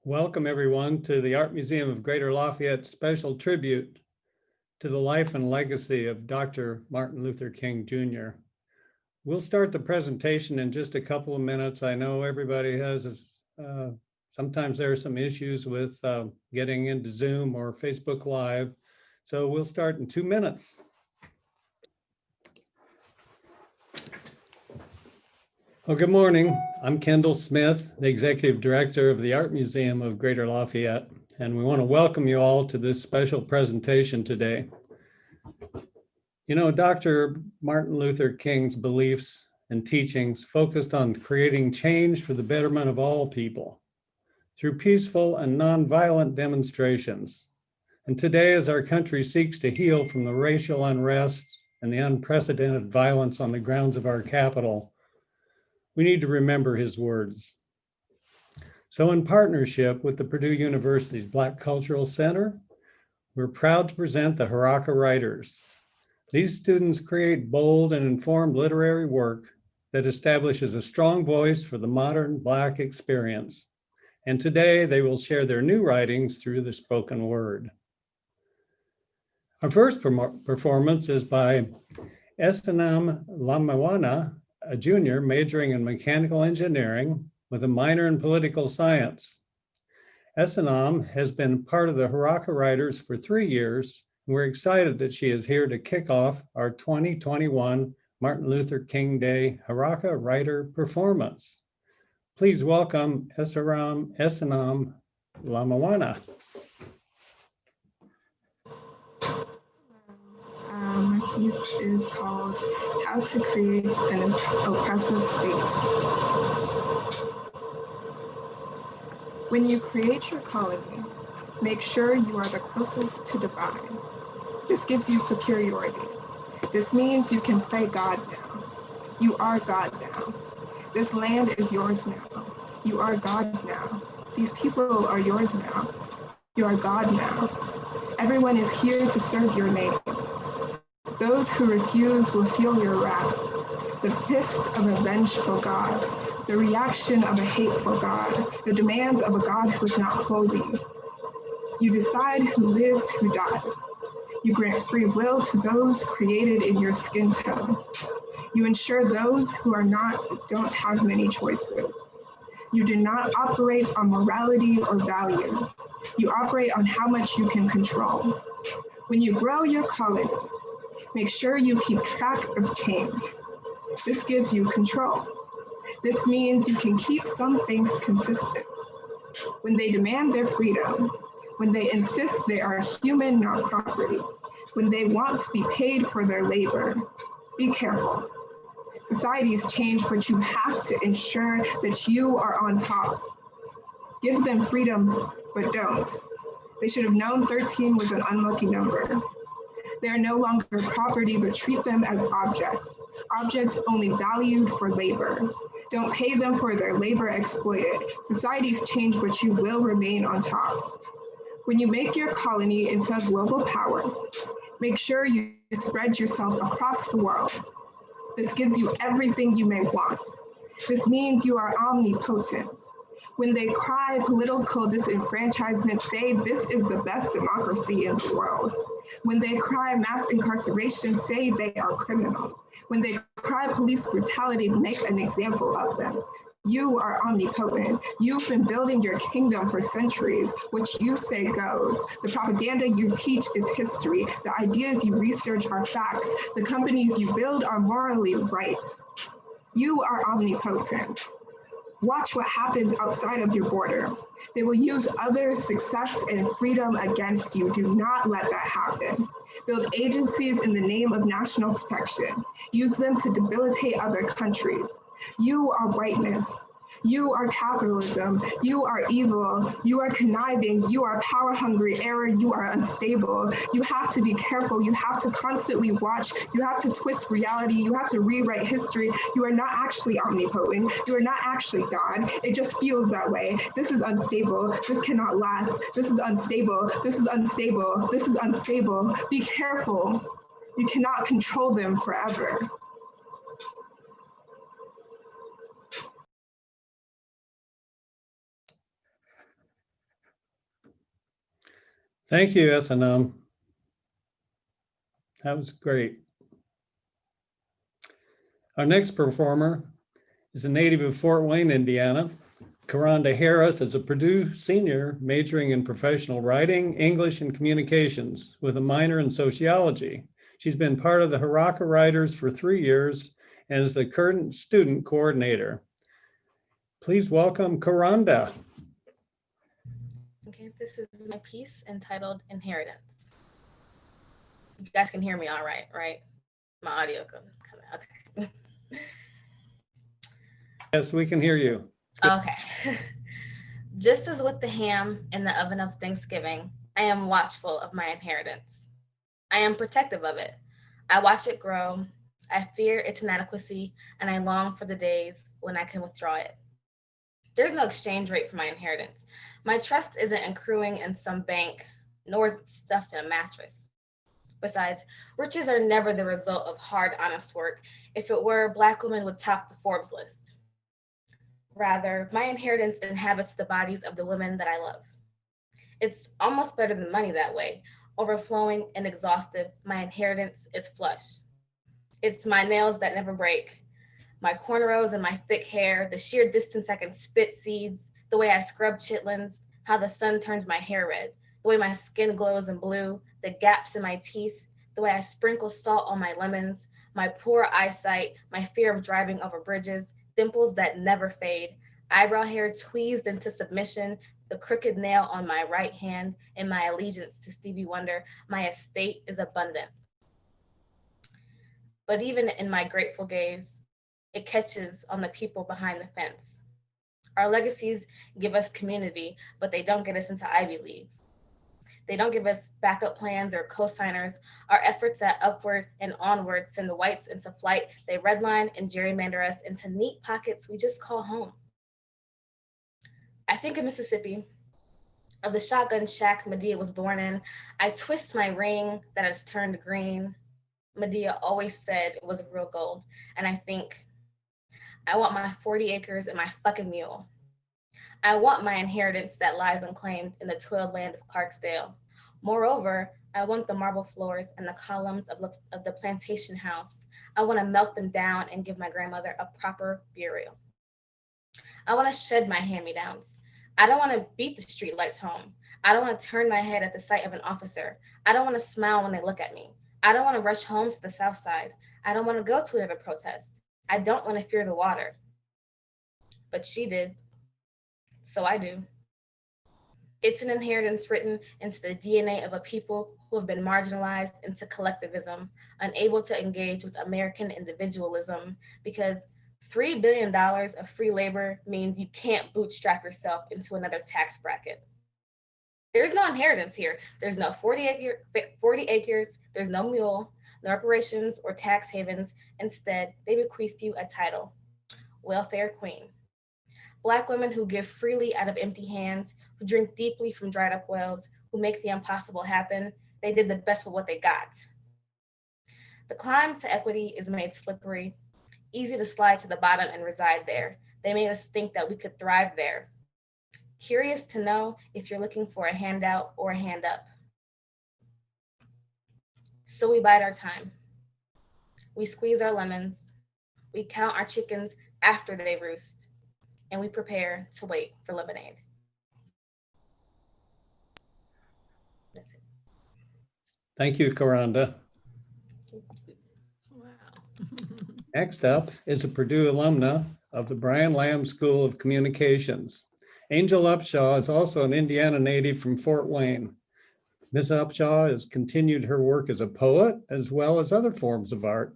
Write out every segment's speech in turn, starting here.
Welcome everyone to the Art Museum of Greater Lafayette's special tribute to the life and legacy of Dr. Martin Luther King Jr. We'll start the presentation in just a couple of minutes. I know everybody has, sometimes there are some issues with getting into Zoom or Facebook Live. So we'll start in 2 minutes. Well, good morning. I'm Kendall Smith, the Executive Director of the Art Museum of Greater Lafayette, and we want to welcome you all to this special presentation today. You know, Dr. Martin Luther King's beliefs and teachings focused on creating change for the betterment of all people through peaceful and nonviolent demonstrations. And today, as our country seeks to heal from the racial unrest and the unprecedented violence on the grounds of our capital, we need to remember his words. So in partnership with the Purdue University's Black Cultural Center, we're proud to present the Haraka Writers. These students create bold and informed literary work that establishes a strong voice for the modern Black experience. And today they will share their new writings through the spoken word. Our first performance is by Esanam Lamawana, a junior majoring in mechanical engineering with a minor in political science. Esanam has been part of the Haraka Writers for 3 years, and we're excited that she is here to kick off our 2021 Martin Luther King Day Haraka Writer performance. Please welcome Esanam Lamawana. My piece is called How to Create an Oppressive State. When you create your colony, make sure you are the closest to divine. This gives you superiority. This means you can play God now. You are God now. This land is yours now. You are God now. These people are yours now. You are God now. Everyone is here to serve your name. Those who refuse will feel your wrath, the fist of a vengeful God, the reaction of a hateful God, the demands of a God who is not holy. You decide who lives, who dies. You grant free will to those created in your skin tone. You ensure those who are not don't have many choices. You do not operate on morality or values. You operate on how much you can control. When you grow your colony, make sure you keep track of change. This gives you control. This means you can keep some things consistent. When they demand their freedom, when they insist they are human, not property, when they want to be paid for their labor, be careful. Societies change, but you have to ensure that you are on top. Give them freedom, but don't. They should have known 13 was an unlucky number. They are no longer property, but treat them as objects. Objects only valued for labor. Don't pay them for their labor exploited. Societies change, but you will remain on top. When you make your colony into a global power, make sure you spread yourself across the world. This gives you everything you may want. This means you are omnipotent. When they cry political disenfranchisement, say this is the best democracy in the world. When they cry mass incarceration, say they are criminal. When they cry police brutality, make an example of them. You are omnipotent. You've been building your kingdom for centuries. What you say goes. The propaganda you teach is history. The ideas you research are facts. The companies you build are morally right. You are omnipotent. Watch what happens outside of your border. They will use others' success and freedom against you. Do not let that happen. Build agencies in the name of national protection. Use them to debilitate other countries. You are whiteness. You are capitalism. You are evil. You are conniving. You are power hungry. Error. You are unstable. You have to be careful. You have to constantly watch. You have to twist reality. You have to rewrite history. You are not actually omnipotent. You are not actually God. It just feels that way. This is unstable. This cannot last. This is unstable. This is unstable. This is unstable. Be careful. You cannot control them forever. Thank you, S&M. That was great. Our next performer is a native of Fort Wayne, Indiana. Karonda Harris is a Purdue senior majoring in professional writing, English, and communications with a minor in sociology. She's been part of the Haraka Writers for 3 years and is the current student coordinator. Please welcome Karonda. Okay, this is my piece entitled Inheritance. You guys can hear me all right, right? My audio goes, okay. Yes, we can hear you. Okay. Just as with the ham in the oven of Thanksgiving, I am watchful of my inheritance. I am protective of it. I watch it grow. I fear its inadequacy, and I long for the days when I can withdraw it. There's no exchange rate for my inheritance. My trust isn't accruing in some bank, nor is it stuffed in a mattress. Besides, riches are never the result of hard, honest work. If it were, Black women would top the Forbes list. Rather, my inheritance inhabits the bodies of the women that I love. It's almost better than money that way. Overflowing and exhaustive, my inheritance is flush. It's my nails that never break, my cornrows and my thick hair, the sheer distance I can spit seeds, the way I scrub chitlins, how the sun turns my hair red, the way my skin glows in blue, the gaps in my teeth, the way I sprinkle salt on my lemons, my poor eyesight, my fear of driving over bridges, dimples that never fade, eyebrow hair tweezed into submission, the crooked nail on my right hand, and my allegiance to Stevie Wonder, my estate is abundant. But even in my grateful gaze, it catches on the people behind the fence. Our legacies give us community, but they don't get us into Ivy Leagues. They don't give us backup plans or co-signers. Our efforts at upward and onward send the whites into flight. They redline and gerrymander us into neat pockets we just call home. I think of Mississippi, of the shotgun shack Medea was born in. I twist my ring that has turned green. Medea always said it was real gold. And I think, I want my 40 acres and my fucking mule. I want my inheritance that lies unclaimed in the toiled land of Clarksdale. Moreover, I want the marble floors and the columns of the plantation house. I want to melt them down and give my grandmother a proper burial. I want to shed my hand-me-downs. I don't want to beat the streetlights home. I don't want to turn my head at the sight of an officer. I don't want to smile when they look at me. I don't want to rush home to the South Side. I don't want to go to another protest. I don't want to fear the water. But she did. So I do. It's an inheritance written into the DNA of a people who have been marginalized into collectivism, unable to engage with American individualism, because $3 billion of free labor means you can't bootstrap yourself into another tax bracket. There's no inheritance here. There's no 40 acres, there's no mule, no reparations or tax havens. Instead, they bequeath you a title, welfare queen. Black women who give freely out of empty hands, who drink deeply from dried up wells, who make the impossible happen. They did the best with what they got. The climb to equity is made slippery, easy to slide to the bottom and reside there. They made us think that we could thrive there. Curious to know if you're looking for a handout or a hand up. So we bide our time. We squeeze our lemons. We count our chickens after they roost. And we prepare to wait for lemonade. Thank you, Karonda. Wow. Next up is a Purdue alumna of the Brian Lamb School of Communications. Angel Upshaw is also an Indiana native from Fort Wayne. Ms. Upshaw has continued her work as a poet as well as other forms of art.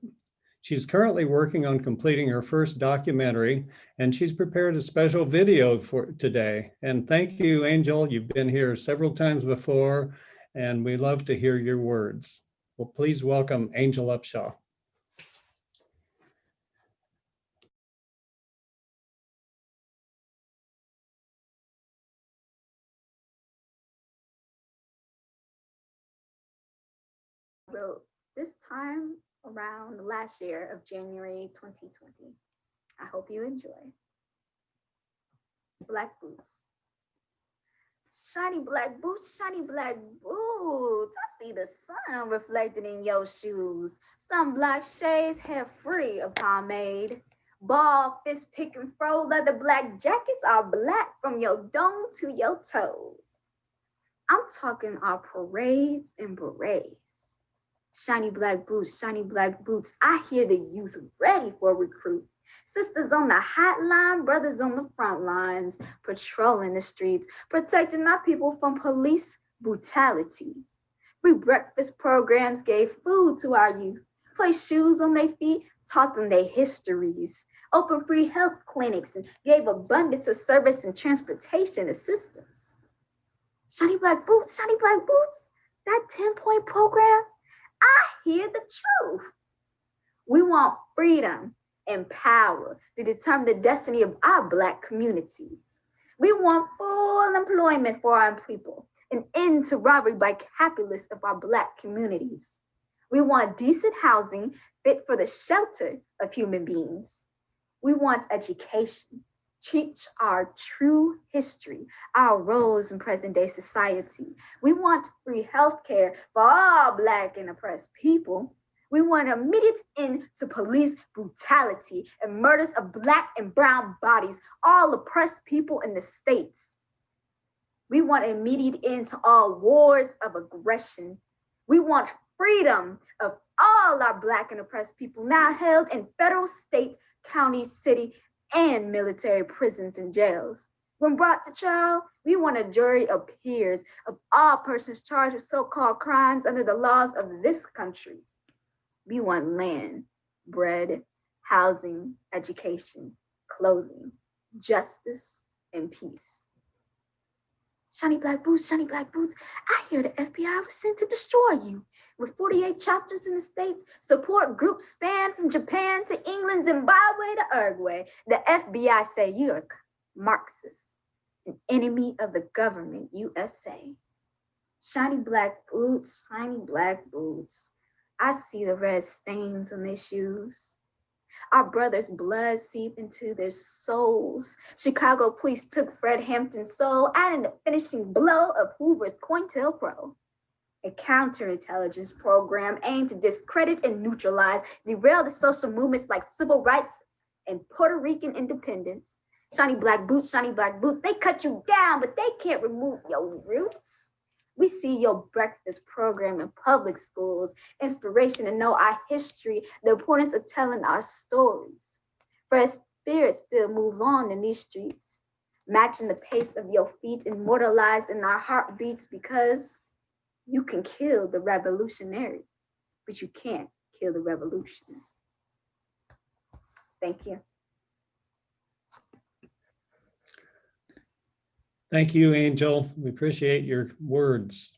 She's currently working on completing her first documentary, and she's prepared a special video for today. And thank you, Angel. You've been here several times before, and we love to hear your words. Well, please welcome Angel Upshaw. Wrote this time around last year of January 2020. I hope you enjoy. Black boots. Shiny black boots, shiny black boots. boots. I see the sun reflected in your shoes. Some black shades, hair free of pomade. Ball, fist pick and fro, leather black jackets are black from your dome to your toes. I'm talking our parades and berets. Shiny black boots. I hear the youth ready for recruit. Sisters on the hotline, brothers on the front lines, patrolling the streets, protecting our people from police brutality. Free breakfast programs gave food to our youth, placed shoes on their feet, taught them their histories, opened free health clinics, and gave abundance of service and transportation assistance. Shiny black boots, that 10-point program, I hear the truth. We want freedom and power to determine the destiny of our Black communities. We want full employment for our people, an end to robbery by capitalists of our Black communities. We want decent housing fit for the shelter of human beings. We want education, teach our true history, our roles in present-day society. We want free healthcare for all Black and oppressed people. We want an immediate end to police brutality and murders of Black and brown bodies, all oppressed people in the states. We want an immediate end to all wars of aggression. We want freedom of all our Black and oppressed people now held in federal, state, county, city, and military prisons and jails. When brought to trial, we want a jury of peers of all persons charged with so-called crimes under the laws of this country. We want land, bread, housing, education, clothing, justice, and peace. Shiny black boots, I hear the FBI was sent to destroy you. With 48 chapters in the States, support groups span from Japan to England, Zimbabwe to Uruguay. The FBI say you're a Marxist, an enemy of the government, USA. Shiny black boots, I see the red stains on their shoes. Our brothers' blood seep into their souls. Chicago police took Fred Hampton's soul, adding the finishing blow of Hoover's COINTELPRO. A counterintelligence program aimed to discredit and neutralize, derail the social movements like civil rights and Puerto Rican independence. Shiny black boots, they cut you down, but they can't remove your roots. We see your breakfast program in public schools, inspiration to know our history, the importance of telling our stories. For our spirit still moves on in these streets, matching the pace of your feet, immortalized in our heartbeats, because you can kill the revolutionary, but you can't kill the revolution. Thank you. Thank you, Angel. We appreciate your words.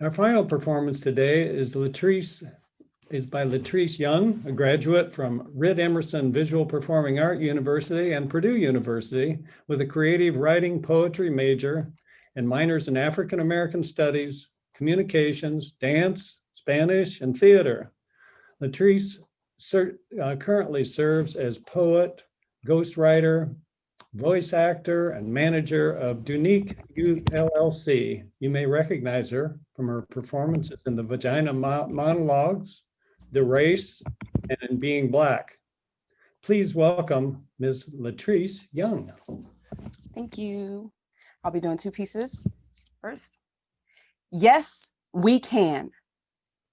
Our final performance today is by Latrice Young, a graduate from Rid Emerson Visual Performing Art University and Purdue University with a creative writing poetry major and minors in African American Studies, Communications, Dance, Spanish, and Theater. Latrice currently serves as poet, ghostwriter, voice actor, and manager of Dunique Youth LLC. You may recognize her from her performances in the Vagina Monologues, The Race, and in Being Black. Please welcome Ms. Latrice Young. Thank you. I'll be doing two pieces. First, yes, we can.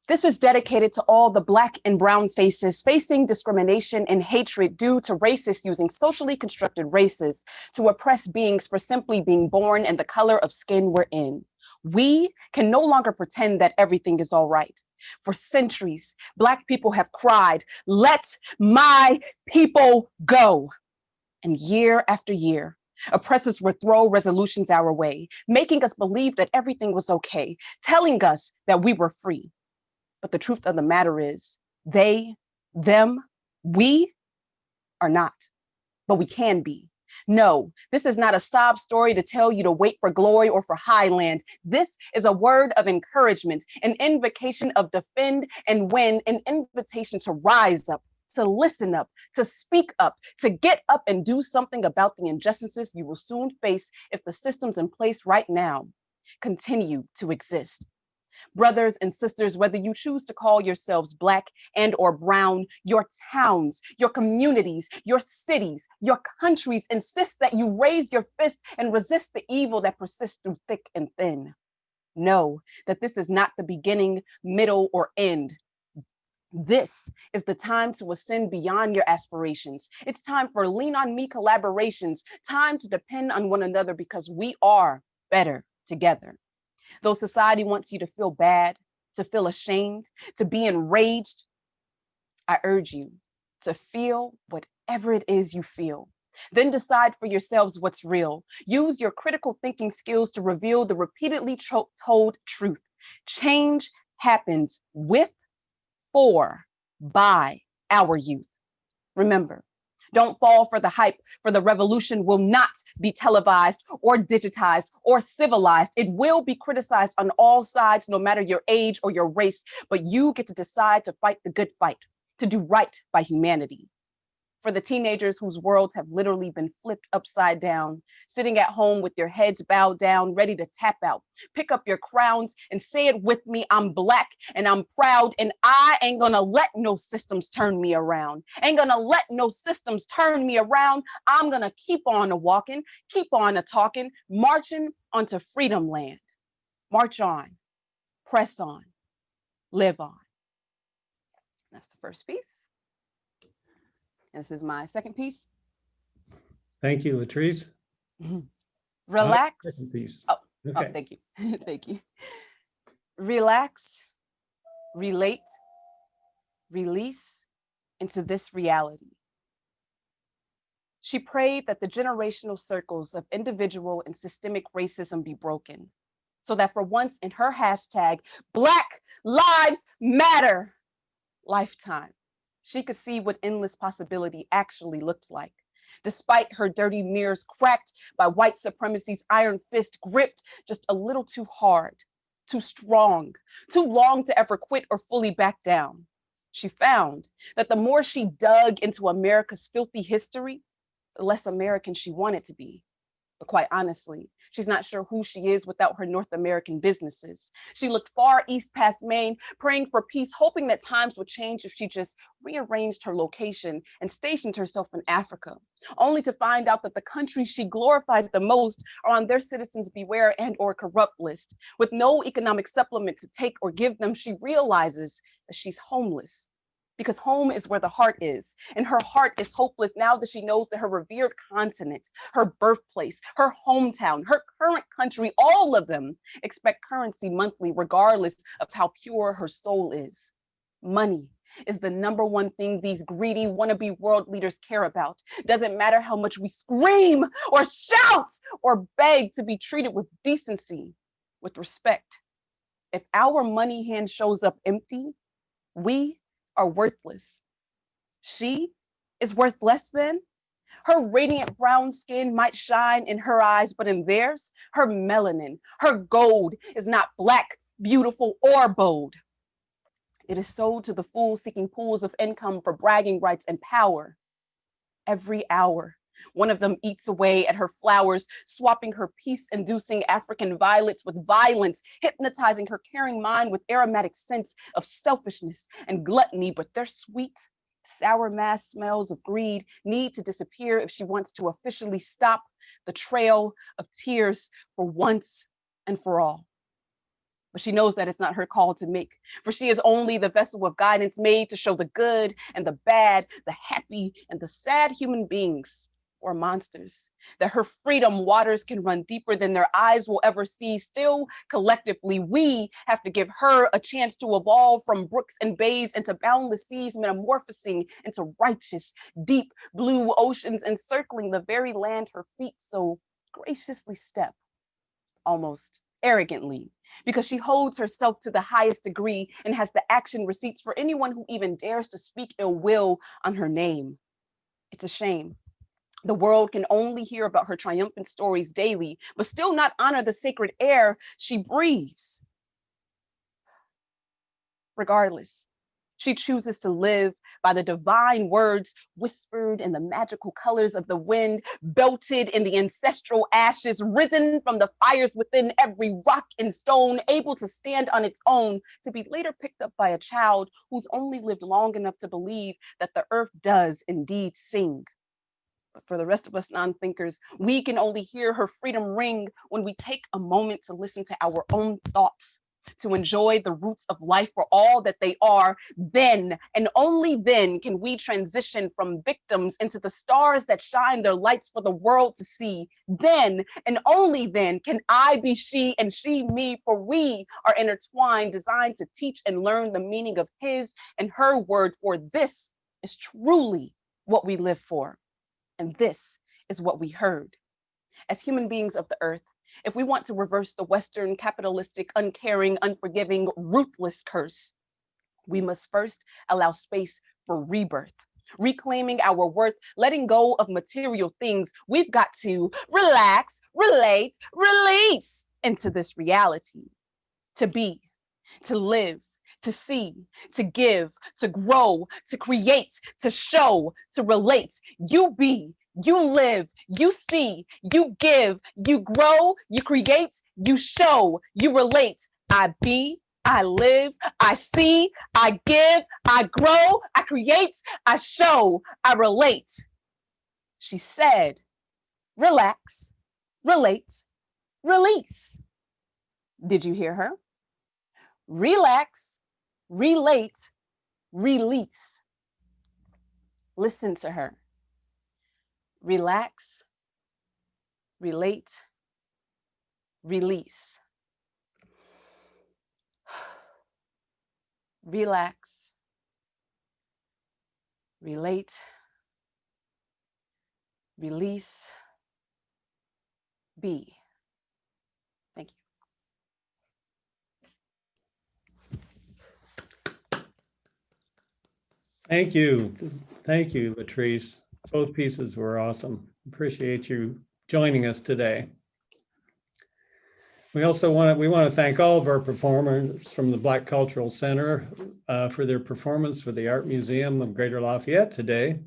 This is dedicated to all the Black and brown faces facing discrimination and hatred due to racists using socially constructed races to oppress beings for simply being born and the color of skin we're in. We can no longer pretend that everything is all right. For centuries, Black people have cried, "Let my people go." And year after year, oppressors would throw resolutions our way, making us believe that everything was okay, telling us that we were free. But the truth of the matter is, they, them, we are not, but we can be. No, this is not a sob story to tell you to wait for glory or for highland. This is a word of encouragement, an invocation of defend and win, an invitation to rise up, to listen up, to speak up, to get up and do something about the injustices you will soon face if the systems in place right now continue to exist. Brothers and sisters, whether you choose to call yourselves Black and or brown, your towns, your communities, your cities, your countries insist that you raise your fist and resist the evil that persists through thick and thin. Know that this is not the beginning, middle, or end. This is the time to ascend beyond your aspirations. It's time for lean on me collaborations, time to depend on one another because we are better together. Though society wants you to feel bad, to feel ashamed, to be enraged, I urge you to feel whatever it is you feel. Then decide for yourselves what's real. Use your critical thinking skills to reveal the repeatedly told truth. Change happens with, for, by our youth. Remember, don't fall for the hype, for the revolution will not be televised or digitized or civilized. It will be criticized on all sides, no matter your age or your race, but you get to decide to fight the good fight, to do right by humanity. For the teenagers whose worlds have literally been flipped upside down, sitting at home with your heads bowed down, ready to tap out, pick up your crowns and say it with me, I'm Black and I'm proud and I ain't gonna let no systems turn me around. Ain't gonna let no systems turn me around. I'm gonna keep on a walking, keep on a talking, marching onto freedom land. March on, press on, live on. That's the first piece. This is my second piece. Thank you, Latrice. Relax. Second piece. Oh, Okay. oh, thank you. Thank you. Relax, relate, release into this reality. She prayed that the generational circles of individual and systemic racism be broken, so that for once in her hashtag, Black Lives Matter lifetime, she could see what endless possibility actually looked like. Despite her dirty mirrors cracked by white supremacy's iron fist, gripped just a little too hard, too strong, too long to ever quit or fully back down. She found that the more she dug into America's filthy history, the less American she wanted to be. But quite honestly, she's not sure who she is without her North American businesses. She looked far east past Maine, praying for peace, hoping that times would change if she just rearranged her location and stationed herself in Africa, only to find out that the countries she glorified the most are on their citizens beware and or corrupt list. With no economic supplement to take or give them, she realizes that she's homeless. Because home is where the heart is, and her heart is hopeless now that she knows that her revered continent, her birthplace, her hometown, her current country, all of them expect currency monthly, regardless of how pure her soul is. Money is the number one thing these greedy wannabe world leaders care about. Doesn't matter how much we scream or shout or beg to be treated with decency, with respect. If our money hand shows up empty, we are worthless. She is worth less than. Her radiant brown skin might shine in her eyes, but in theirs, her melanin, her gold is not Black, beautiful, or bold. It is sold to the fool seeking pools of income for bragging rights and power. Every hour, one of them eats away at her flowers, swapping her peace-inducing African violets with violence, hypnotizing her caring mind with aromatic scents of selfishness and gluttony, but their sweet, sour mass smells of greed need to disappear if she wants to officially stop the trail of tears for once and for all. But she knows that it's not her call to make, for she is only the vessel of guidance made to show the good and the bad, the happy and the sad human beings or monsters, that her freedom waters can run deeper than their eyes will ever see. Still, collectively, we have to give her a chance to evolve from brooks and bays into boundless seas, metamorphosing into righteous, deep blue oceans, encircling the very land her feet so graciously step, almost arrogantly, because she holds herself to the highest degree and has the action receipts for anyone who even dares to speak ill will on her name. It's a shame. The world can only hear about her triumphant stories daily, but still not honor the sacred air she breathes. Regardless, She chooses to live by the divine words whispered in the magical colors of the wind, belted in the ancestral ashes, risen from the fires within every rock and stone, able to stand on its own, to be later picked up by a child who's only lived long enough to believe that the earth does indeed sing. But for the rest of us non-thinkers, we can only hear her freedom ring when we take a moment to listen to our own thoughts, to enjoy the roots of life for all that they are. Then, and only then, can we transition from victims into the stars that shine their lights for the world to see. Then, and only then, can I be she and she me, for we are intertwined, designed to teach and learn the meaning of his and her word, for this is truly what we live for. And this is what we heard. As human beings of the earth, if we want to reverse the Western capitalistic, uncaring, unforgiving, ruthless curse, we must first allow space for rebirth, reclaiming our worth, letting go of material things. We've got to relax, relate, release into this reality, to be, to live, to see, to give, to grow, to create, to show, to relate. You be, you live, you see, you give, you grow, you create, you show, you relate. I be, I live, I see, I give, I grow, I create, I show, I relate. She said, relax, relate, release. Did you hear her? Relax, relate, release. Listen to her. Relax, relate, release. Relax, relate, release, be. Thank you. Thank you. Thank you, Latrice. Both pieces were awesome. Appreciate you joining us today. We also want to thank all of our performers from the Black Cultural Center for their performance for the Art Museum of Greater Lafayette today.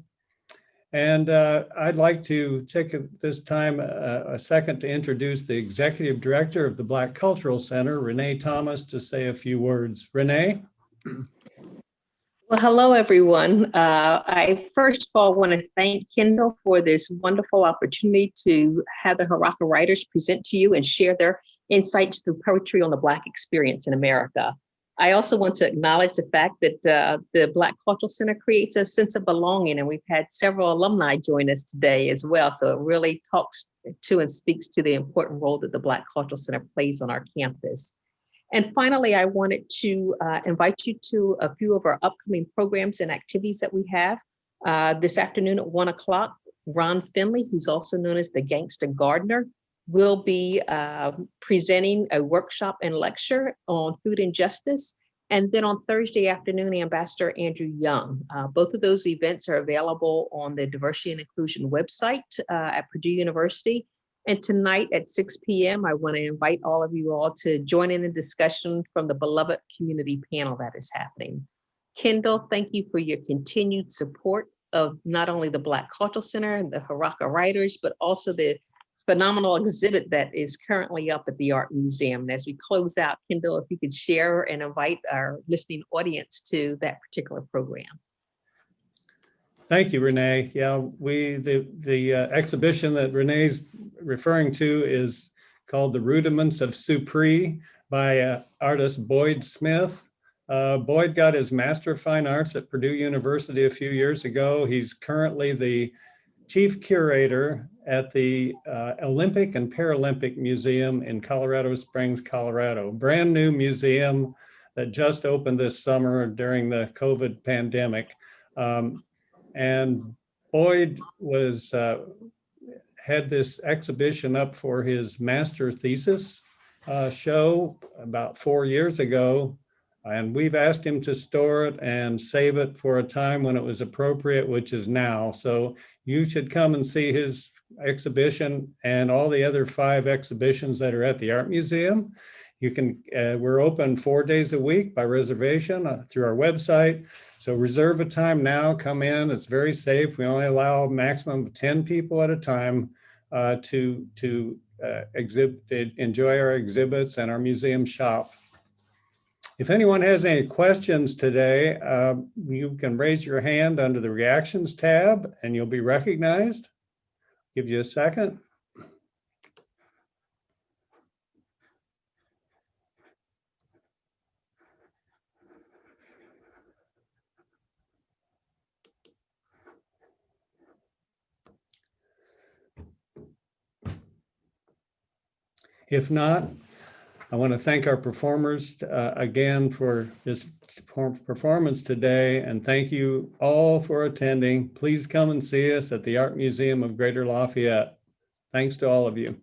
And I'd like to take this time a second to introduce the Executive Director of the Black Cultural Center, Renee Thomas, to say a few words. Renee? Well, hello, everyone. I first of all want to thank Kendall for this wonderful opportunity to have the Haraka writers present to you and share their insights through poetry on the Black experience in America. I also want to acknowledge the fact that the Black Cultural Center creates a sense of belonging, and we've had several alumni join us today as well. So it really talks to and speaks to the important role that the Black Cultural Center plays on our campus. And finally, I wanted to invite you to a few of our upcoming programs and activities that we have. This afternoon at 1 o'clock, Ron Finley, who's also known as the Gangster Gardener, will be presenting a workshop and lecture on food and justice. And then on Thursday afternoon, Ambassador Andrew Young. Both of those events are available on the Diversity and Inclusion website at Purdue University. And tonight at 6 p.m., I want to invite all of you all to join in the discussion from the beloved community panel that is happening. Kendall, thank you for your continued support of not only the Black Cultural Center and the Haraka writers, but also the phenomenal exhibit that is currently up at the Art Museum. And as we close out, Kendall, if you could share and invite our listening audience to that particular program. Thank you, Renee. Yeah, the exhibition that Renee's referring to is called The Rudiments of Supri by artist Boyd Smith. Boyd got his Master of Fine Arts at Purdue University a few years ago. He's currently the chief curator at the Olympic and Paralympic Museum in Colorado Springs, Colorado. Brand new museum that just opened this summer during the COVID pandemic. And Boyd had this exhibition up for his master thesis show about 4 years ago. And we've asked him to store it and save it for a time when it was appropriate, which is now. So you should come and see his exhibition and all the other 5 exhibitions that are at the Art Museum. You can, we're open 4 days a week by reservation through our website. So reserve a time now, come in, it's very safe. We only allow a maximum of 10 people at a time to enjoy our exhibits and our museum shop. If anyone has any questions today, you can raise your hand under the reactions tab and you'll be recognized. Give you a second. If not, I want to thank our performers again for this performance today, and thank you all for attending. Please come and see us at the Art Museum of Greater Lafayette. Thanks to all of you.